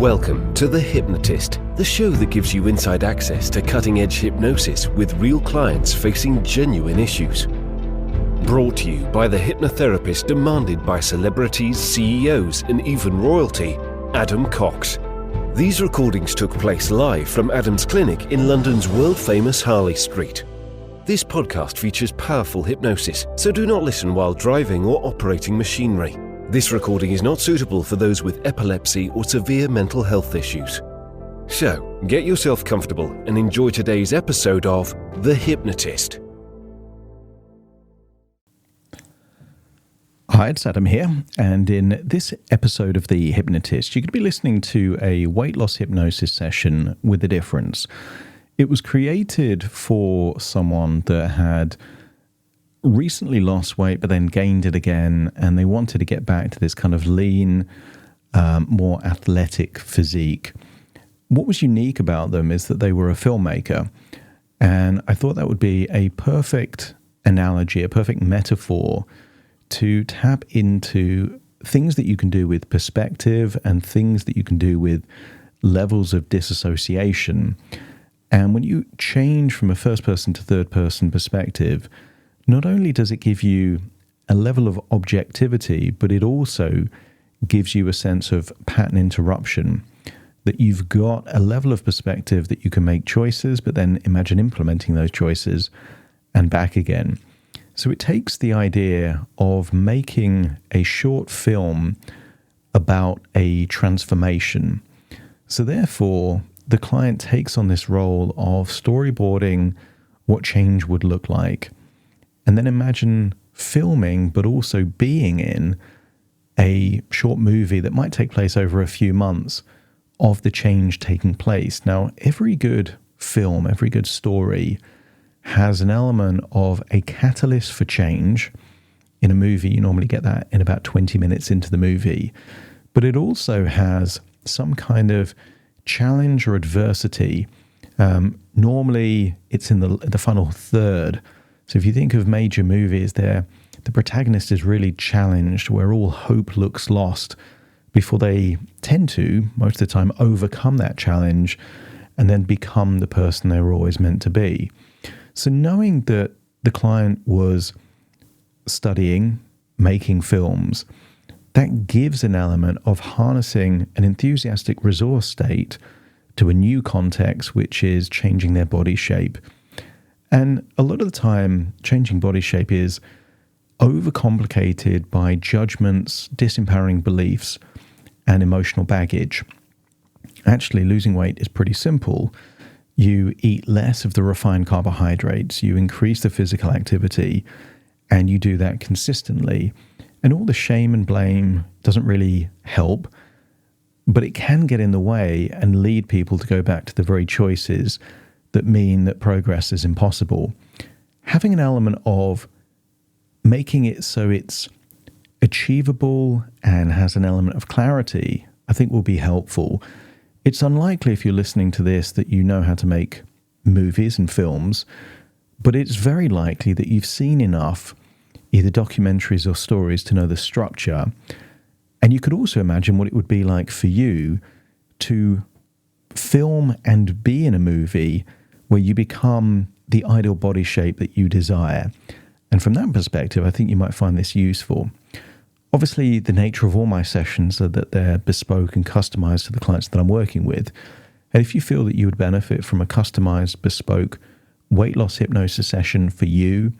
Welcome to The Hypnotist, the show that gives you inside access to cutting-edge hypnosis with real clients facing genuine issues. Brought to you by the hypnotherapist demanded by celebrities, CEOs, and even royalty, Adam Cox. These recordings took place live from Adam's clinic in London's world-famous Harley Street. This podcast features powerful hypnosis, so do not listen while driving or operating machinery. This recording is not suitable for those with epilepsy or severe mental health issues. So, get yourself comfortable and enjoy today's episode of The Hypnotist. Hi, it's Adam here, and in this episode of The Hypnotist, you're going to be listening to a weight loss hypnosis session with a difference. It was created for someone that had recently lost weight but then gained it again, and they wanted to get back to this kind of lean, more athletic physique. What was unique about them is that they were a filmmaker, and I thought that would be a perfect analogy, a perfect metaphor to tap into things that you can do with perspective and things that you can do with levels of disassociation. And when you change from a first-person to third-person perspective, not only does it give you a level of objectivity, but it also gives you a sense of pattern interruption, that you've got a level of perspective that you can make choices, but then imagine implementing those choices and back again. So it takes the idea of making a short film about a transformation. So therefore, the client takes on this role of storyboarding what change would look like. And then imagine filming, but also being in a short movie that might take place over a few months of the change taking place. Now, every good film, every good story has an element of a catalyst for change. In a movie, you normally get that in about 20 minutes into the movie. But it also has some kind of challenge or adversity. Normally, it's in the final third. So if you think of major movies, the protagonist is really challenged, where all hope looks lost before they tend to, most of the time, overcome that challenge and then become the person they were always meant to be. So knowing that the client was studying, making films, that gives an element of harnessing an enthusiastic resource state to a new context, which is changing their body shape. And a lot of the time, changing body shape is overcomplicated by judgments, disempowering beliefs, and emotional baggage. Actually, losing weight is pretty simple. You eat less of the refined carbohydrates, you increase the physical activity, and you do that consistently. And all the shame and blame doesn't really help, but it can get in the way and lead people to go back to the very choices that mean that progress is impossible. Having an element of making it so it's achievable and has an element of clarity, I think will be helpful. It's unlikely, if you're listening to this, that you know how to make movies and films, but it's very likely that you've seen enough, either documentaries or stories, to know the structure. And you could also imagine what it would be like for you to film and be in a movie where you become the ideal body shape that you desire. And from that perspective, I think you might find this useful. Obviously, the nature of all my sessions are that they're bespoke and customized to the clients that I'm working with. And if you feel that you would benefit from a customized, bespoke weight loss hypnosis session for you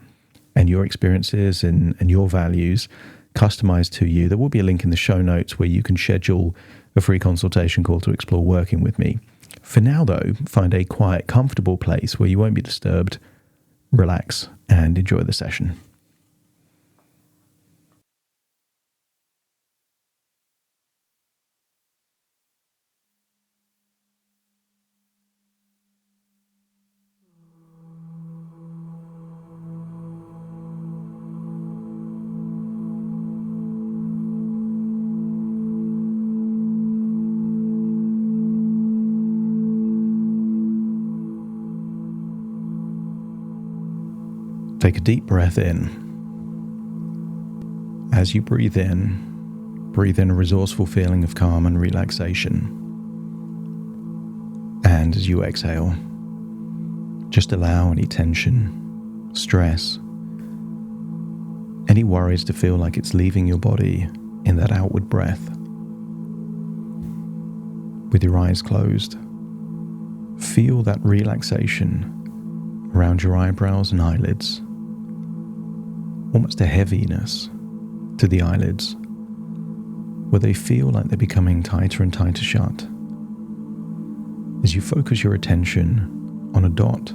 and your experiences and your values, customized to you, there will be a link in the show notes where you can schedule a free consultation call to explore working with me. For now, though, find a quiet, comfortable place where you won't be disturbed, relax, and enjoy the session. Take a deep breath in. As you breathe in a resourceful feeling of calm and relaxation. And as you exhale, just allow any tension, stress, any worries to feel like it's leaving your body in that outward breath. With your eyes closed, feel that relaxation around your eyebrows and eyelids, almost a heaviness to the eyelids, where they feel like they're becoming tighter and tighter shut. As you focus your attention on a dot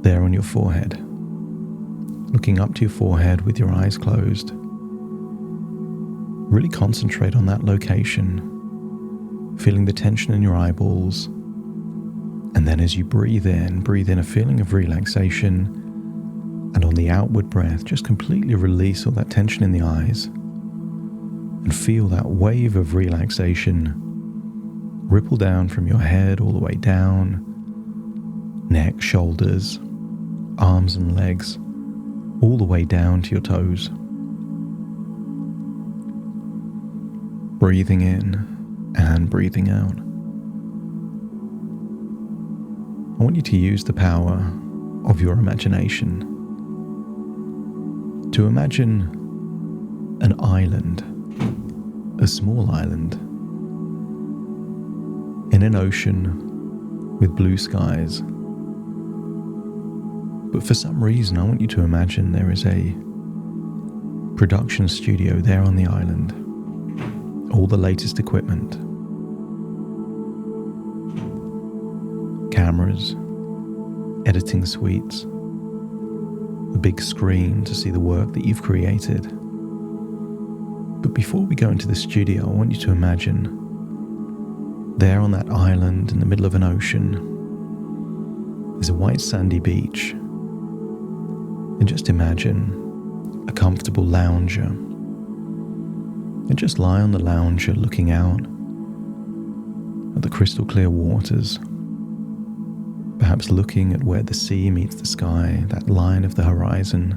there on your forehead, looking up to your forehead with your eyes closed, really concentrate on that location, feeling the tension in your eyeballs. And then as you breathe in a feeling of relaxation, and on the outward breath, just completely release all that tension in the eyes and feel that wave of relaxation ripple down from your head all the way down, neck, shoulders, arms and legs, all the way down to your toes. Breathing in and breathing out. I want you to use the power of your imagination to imagine an island, a small island, in an ocean with blue skies. But for some reason, I want you to imagine there is a production studio there on the island, all the latest equipment, cameras, editing suites, a big screen to see the work that you've created. But before we go into the studio, I want you to imagine there on that island in the middle of an ocean is a white sandy beach. And just imagine a comfortable lounger. And just lie on the lounger looking out at the crystal clear waters, perhaps looking at where the sea meets the sky, that line of the horizon,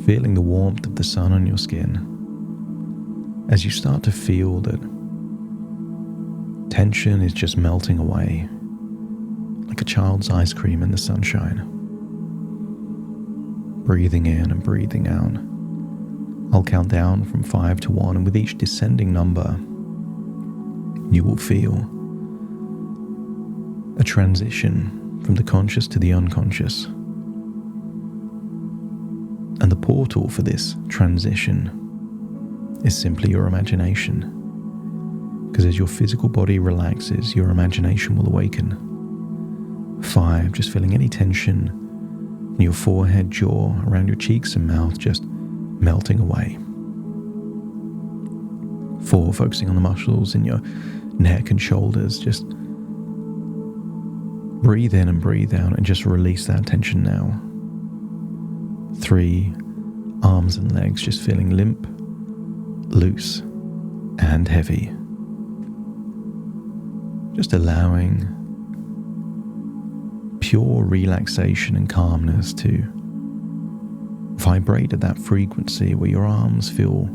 feeling the warmth of the sun on your skin, as you start to feel that tension is just melting away, like a child's ice cream in the sunshine. Breathing in and breathing out. I'll count down from 5 to 1, and with each descending number, you will feel a transition from the conscious to the unconscious. And the portal for this transition is simply your imagination. Because as your physical body relaxes, your imagination will awaken. 5, just feeling any tension in your forehead, jaw, around your cheeks and mouth just melting away. 4, focusing on the muscles in your neck and shoulders. Just breathe in and breathe out and just release that tension now. 3, arms and legs just feeling limp, loose, and heavy. Just allowing pure relaxation and calmness to vibrate at that frequency where your arms feel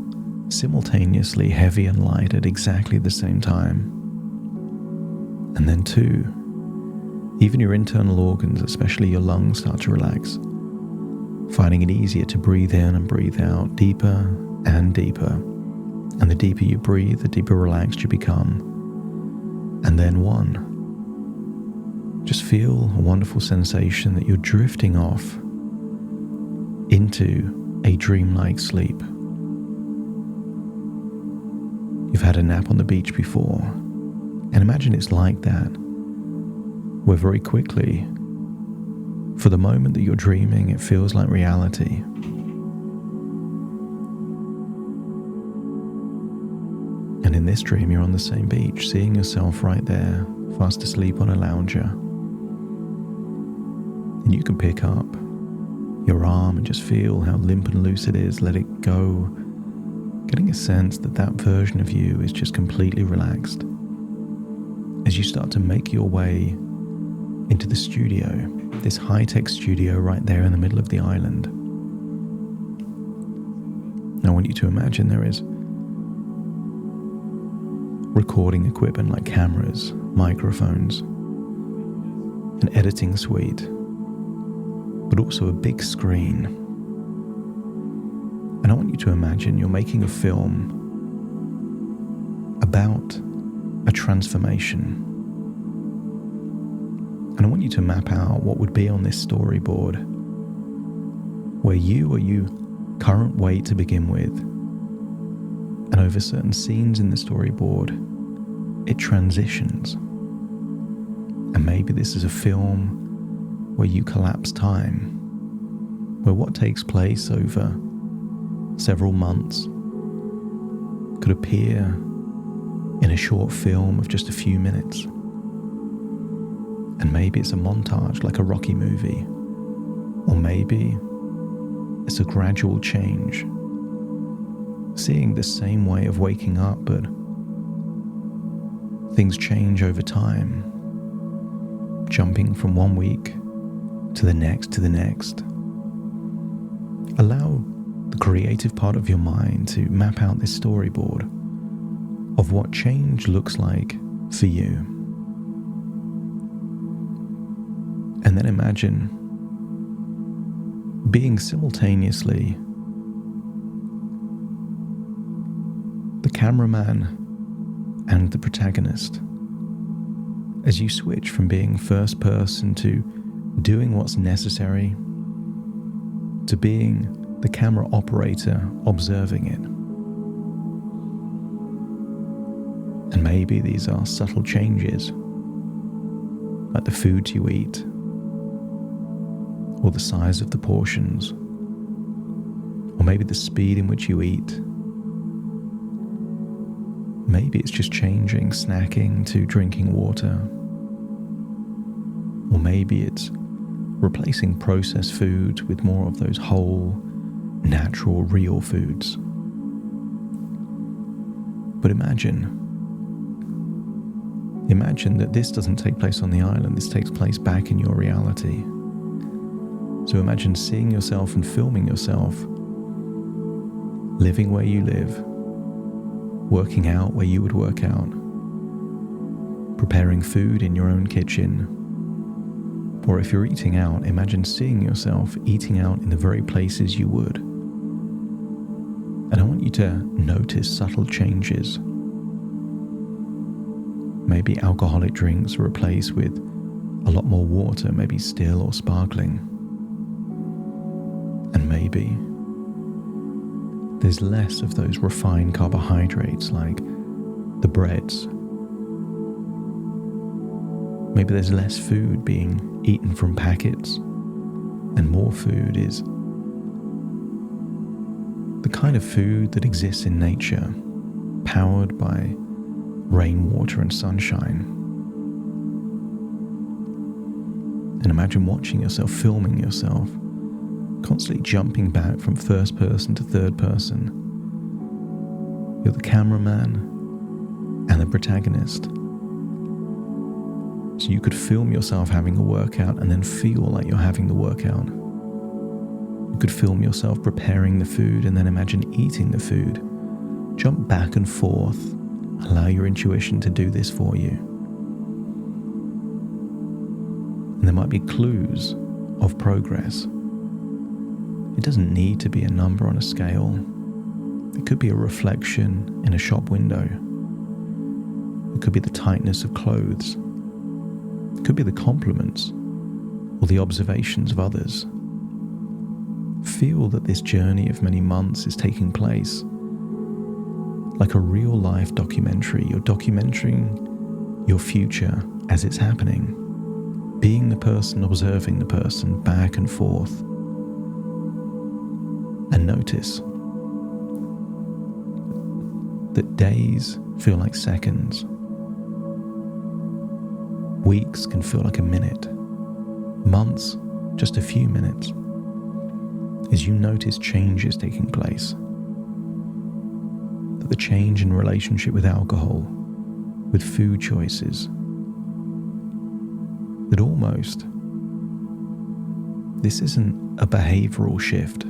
simultaneously heavy and light at exactly the same time. And then 2, even your internal organs, especially your lungs, start to relax, finding it easier to breathe in and breathe out deeper and deeper. And the deeper you breathe, the deeper relaxed you become. And then 1, just feel a wonderful sensation that you're drifting off into a dreamlike sleep. You've had a nap on the beach before, and imagine it's like that, where very quickly, for the moment that you're dreaming, it feels like reality. And in this dream, you're on the same beach, seeing yourself right there, fast asleep on a lounger. And you can pick up your arm and just feel how limp and loose it is, let it go, getting a sense that that version of you is just completely relaxed. As you start to make your way into the studio, this high-tech studio right there in the middle of the island. I want you to imagine there is recording equipment like cameras, microphones, an editing suite, but also a big screen. And I want you to imagine you're making a film about a transformation. And I want you to map out what would be on this storyboard, where you are your current weight to begin with, and over certain scenes in the storyboard, it transitions. And maybe this is a film where you collapse time, where what takes place over several months could appear in a short film of just a few minutes. And maybe it's a montage like a Rocky movie, or maybe it's a gradual change, seeing the same way of waking up, but things change over time, jumping from one week to the next. Allow the creative part of your mind to map out this storyboard of what change looks like for you. And then imagine being simultaneously the cameraman and the protagonist as you switch from being first person to doing what's necessary to being the camera operator observing it. And maybe these are subtle changes, like the food you eat, or the size of the portions, or maybe the speed in which you eat. Maybe it's just changing snacking to drinking water, or maybe it's replacing processed foods with more of those whole, natural, real foods. But imagine that this doesn't take place on the island, this takes place back in your reality. So imagine seeing yourself and filming yourself, living where you live, working out where you would work out, preparing food in your own kitchen. Or if you're eating out, imagine seeing yourself eating out in the very places you would. And I want you to notice subtle changes. Maybe alcoholic drinks are replaced with a lot more water, maybe still or sparkling. And maybe there's less of those refined carbohydrates like the breads. Maybe there's less food being eaten from packets, and more food is the kind of food that exists in nature, powered by rainwater and sunshine. And imagine watching yourself, filming yourself, constantly jumping back from first person to third person. You're the cameraman and the protagonist. So you could film yourself having a workout and then feel like you're having the workout. You could film yourself preparing the food and then imagine eating the food. Jump back and forth. Allow your intuition to do this for you. And there might be clues of progress. It doesn't need to be a number on a scale. It could be a reflection in a shop window. It could be the tightness of clothes. It could be the compliments or the observations of others. Feel that this journey of many months is taking place like a real-life documentary. You're documenting your future as it's happening, being the person observing the person back and forth. And notice that days feel like seconds. Weeks can feel like a minute. Months, just a few minutes. As you notice changes taking place. That the change in relationship with alcohol, with food choices, that almost this isn't a behavioral shift.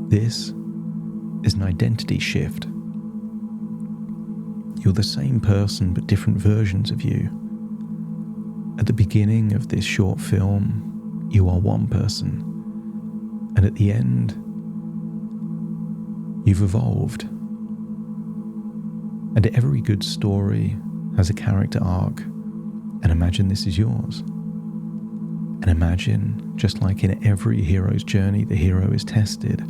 This is an identity shift. You're the same person but different versions of you At the beginning of this short film, you are one person, and at the end, you've evolved. And every good story has a character arc, and imagine this is yours. And imagine, just like in every hero's journey, the hero is tested,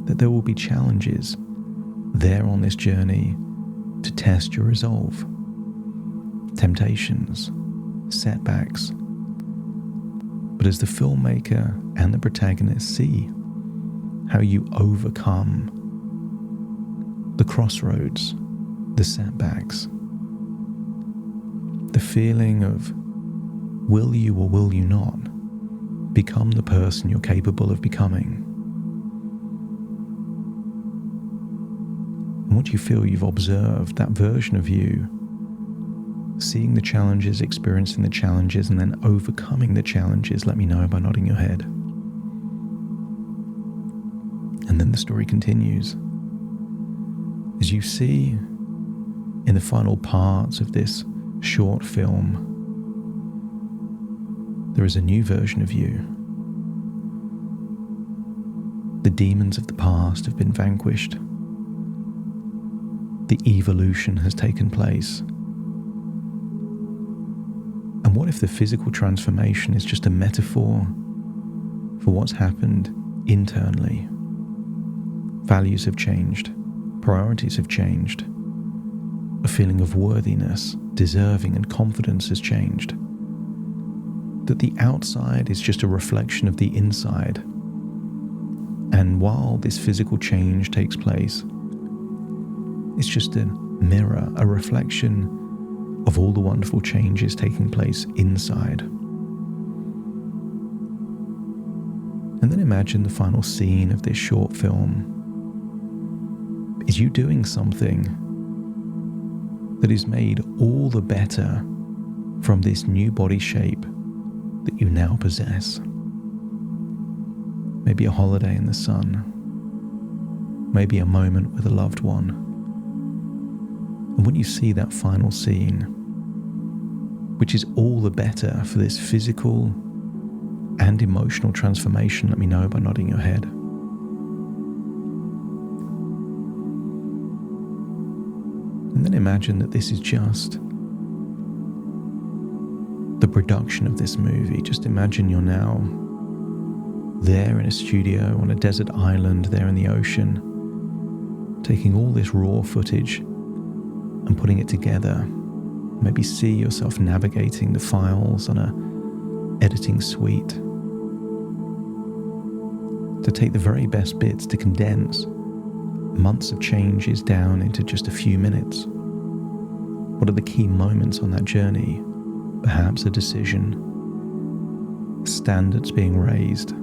that there will be challenges there on this journey to test your resolve, temptations, setbacks. But as the filmmaker and the protagonist see how you overcome the crossroads, the setbacks, the feeling of will you or will you not become the person you're capable of becoming. And once you feel you've observed that version of you, seeing the challenges, experiencing the challenges, and then overcoming the challenges, let me know by nodding your head. And then the story continues. As you see in the final parts of this short film, there is a new version of you. The demons of the past have been vanquished. The evolution has taken place. And what if the physical transformation is just a metaphor for what's happened internally? Values have changed. Priorities have changed. A feeling of worthiness, deserving, and confidence has changed. That the outside is just a reflection of the inside. And while this physical change takes place, it's just a mirror, a reflection of all the wonderful changes taking place inside. And then imagine the final scene of this short film is you doing something that is made all the better from this new body shape that you now possess. Maybe a holiday in the sun, maybe a moment with a loved one. And when you see that final scene, which is all the better for this physical and emotional transformation, let me know by nodding your head. And then imagine that this is just the production of this movie. Just imagine you're now there in a studio on a desert island there in the ocean, taking all this raw footage and putting it together. Maybe see yourself navigating the files on a editing suite to take the very best bits to condense months of changes down into just a few minutes. What are the key moments on that journey? Perhaps a decision, standards being raised.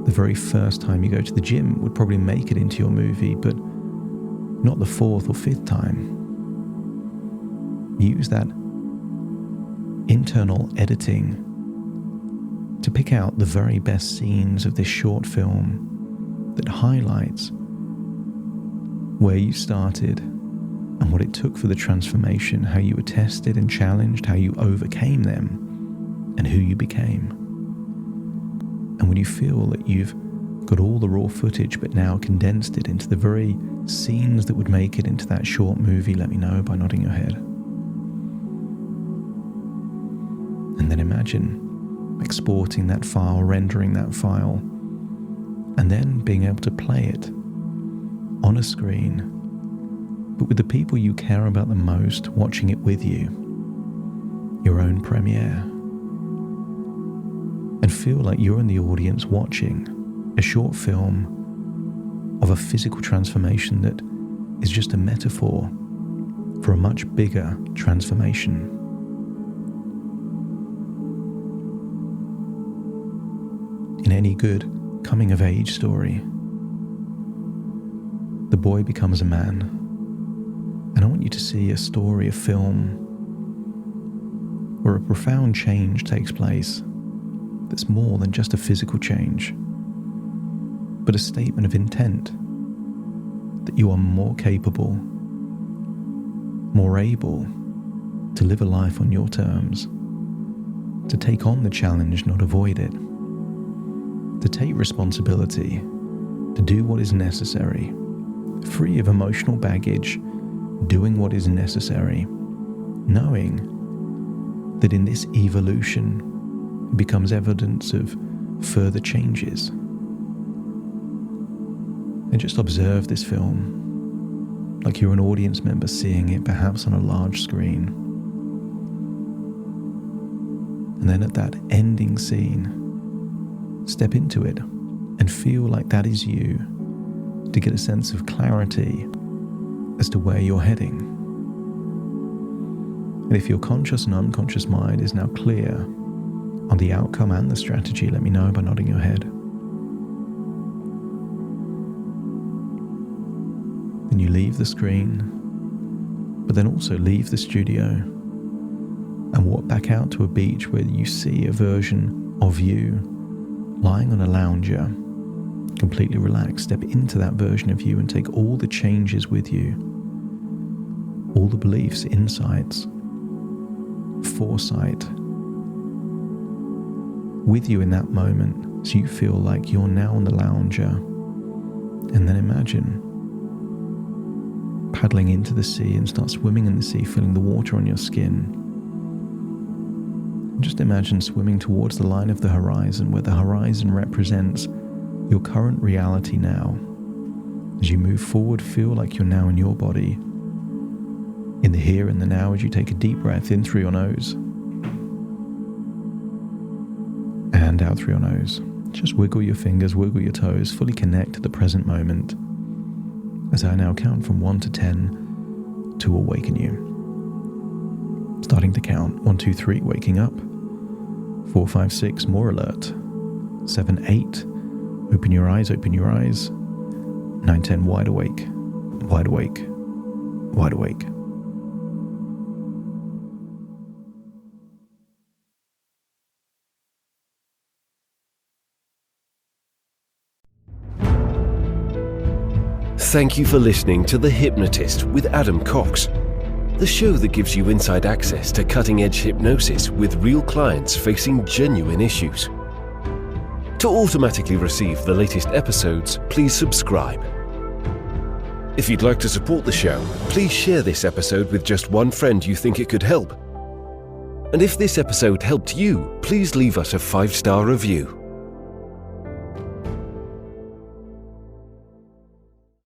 The very first time you go to the gym would probably make it into your movie, but not the fourth or fifth time. Use that internal editing to pick out the very best scenes of this short film that highlights where you started and what it took for the transformation, how you were tested and challenged, how you overcame them, and who you became. And when you feel that you've got all the raw footage but now condensed it into the very scenes that would make it into that short movie, let me know by nodding your head. And then imagine exporting that file, rendering that file, and then being able to play it on a screen, but with the people you care about the most watching it with you, your own premiere. And feel like you're in the audience watching a short film of a physical transformation that is just a metaphor for a much bigger transformation. In any good coming-of-age story, the boy becomes a man. And I want you to see a story, a film, where a profound change takes place that's more than just a physical change, but a statement of intent that you are more capable, more able, to live a life on your terms, to take on the challenge, not avoid it, to take responsibility, to do what is necessary, free of emotional baggage, doing what is necessary, knowing that in this evolution becomes evidence of further changes. And just observe this film like you're an audience member seeing it perhaps on a large screen. And then at that ending scene, step into it and feel like that is you, to get a sense of clarity as to where you're heading. And if your conscious and unconscious mind is now clear on the outcome and the strategy, let me know by nodding your head. Then you leave the screen, but then also leave the studio and walk back out to a beach where you see a version of you lying on a lounger, completely relaxed. Step into that version of you and take all the changes with you, all the beliefs, insights, foresight with you in that moment, so you feel like you're now on the lounger. And then imagine paddling into the sea and start swimming in the sea, feeling the water on your skin. Just imagine swimming towards the line of the horizon, where the horizon represents your current reality now. As you move forward, feel like you're now in your body, in the here and the now, as you take a deep breath in through your nose and out through your nose. Just wiggle your fingers, wiggle your toes, fully connect to the present moment as I now count from 1 to 10 to awaken you. Starting to count. 1, 2, 3, waking up. 4, 5, 6, more alert. 7, 8, open your eyes, open your eyes. 9, 10, wide awake, wide awake, wide awake. Thank you for listening to The Hypnotist with Adam Cox, the show that gives you inside access to cutting-edge hypnosis with real clients facing genuine issues. To automatically receive the latest episodes, please subscribe. If you'd like to support the show, please share this episode with just one friend you think it could help. And if this episode helped you, please leave us a 5-star review.